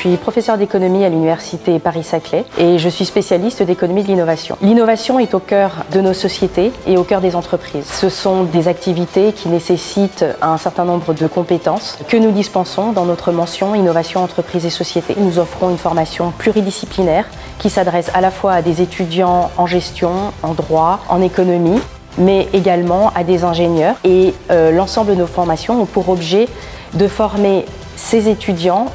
suis professeure d'économie à l'université Paris-Saclay et je suis spécialiste d'économie de l'innovation. L'innovation est au cœur de nos sociétés et au cœur des entreprises. Ce sont des activités qui nécessitent un certain nombre de compétences que nous dispensons dans notre mention Innovation, entreprise et société. Nous offrons une formation pluridisciplinaire qui s'adresse à la fois à des étudiants en gestion, en droit, en économie, mais également à des ingénieurs. Et l'ensemble de nos formations ont pour objet de former ces étudiants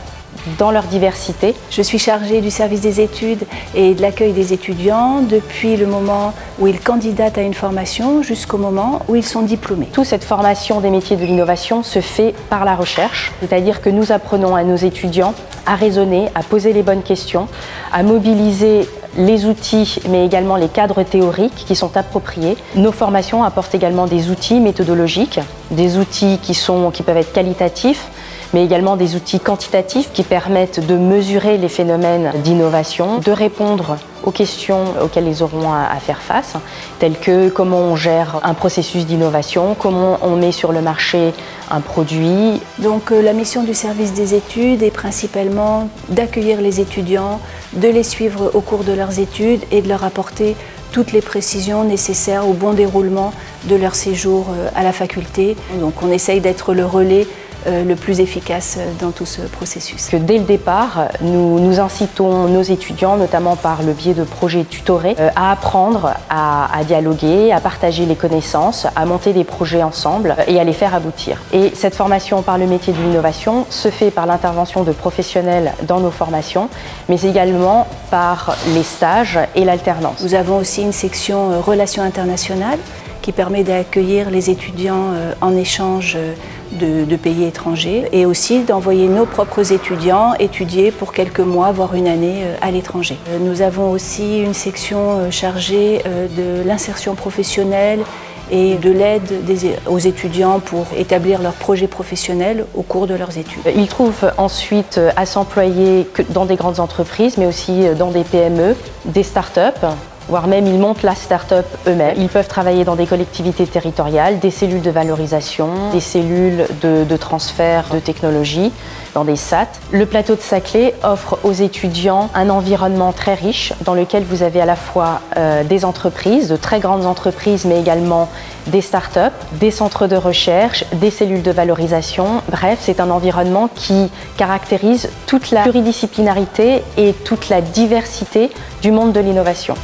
dans leur diversité. Je suis chargée du service des études et de l'accueil des étudiants depuis le moment où ils candidatent à une formation jusqu'au moment où ils sont diplômés. Toute cette formation des métiers de l'innovation se fait par la recherche, c'est-à-dire que nous apprenons à nos étudiants à raisonner, à poser les bonnes questions, à mobiliser les outils, mais également les cadres théoriques qui sont appropriés. Nos formations apportent également des outils méthodologiques, des outils qui peuvent être qualitatifs, mais également des outils quantitatifs qui permettent de mesurer les phénomènes d'innovation, de répondre aux questions auxquelles ils auront à faire face, telles que comment on gère un processus d'innovation, comment on met sur le marché un produit. Donc la mission du service des études est principalement d'accueillir les étudiants, de les suivre au cours de leurs études et de leur apporter toutes les précisions nécessaires au bon déroulement de leur séjour à la faculté. Donc on essaye d'être le relais le plus efficace dans tout ce processus. Dès le départ, nous incitons nos étudiants, notamment par le biais de projets tutorés, à apprendre à dialoguer, à partager les connaissances, à monter des projets ensemble et à les faire aboutir. Et cette formation par le métier de l'innovation se fait par l'intervention de professionnels dans nos formations, mais également par les stages et l'alternance. Nous avons aussi une section relations internationales qui permet d'accueillir les étudiants en échange de pays étrangers et aussi d'envoyer nos propres étudiants étudier pour quelques mois, voire une année à l'étranger. Nous avons aussi une section chargée de l'insertion professionnelle et de l'aide aux étudiants pour établir leurs projets professionnels au cours de leurs études. Ils trouvent ensuite à s'employer dans des grandes entreprises, mais aussi dans des PME, des start-up, voire même ils montent la start-up eux-mêmes. Ils peuvent travailler dans des collectivités territoriales, des cellules de valorisation, des cellules de transfert de technologie, dans des SAT. Le plateau de Saclay offre aux étudiants un environnement très riche dans lequel vous avez à la fois des entreprises, de très grandes entreprises, mais également des start-up, des centres de recherche, des cellules de valorisation. Bref, c'est un environnement qui caractérise toute la pluridisciplinarité et toute la diversité du monde de l'innovation.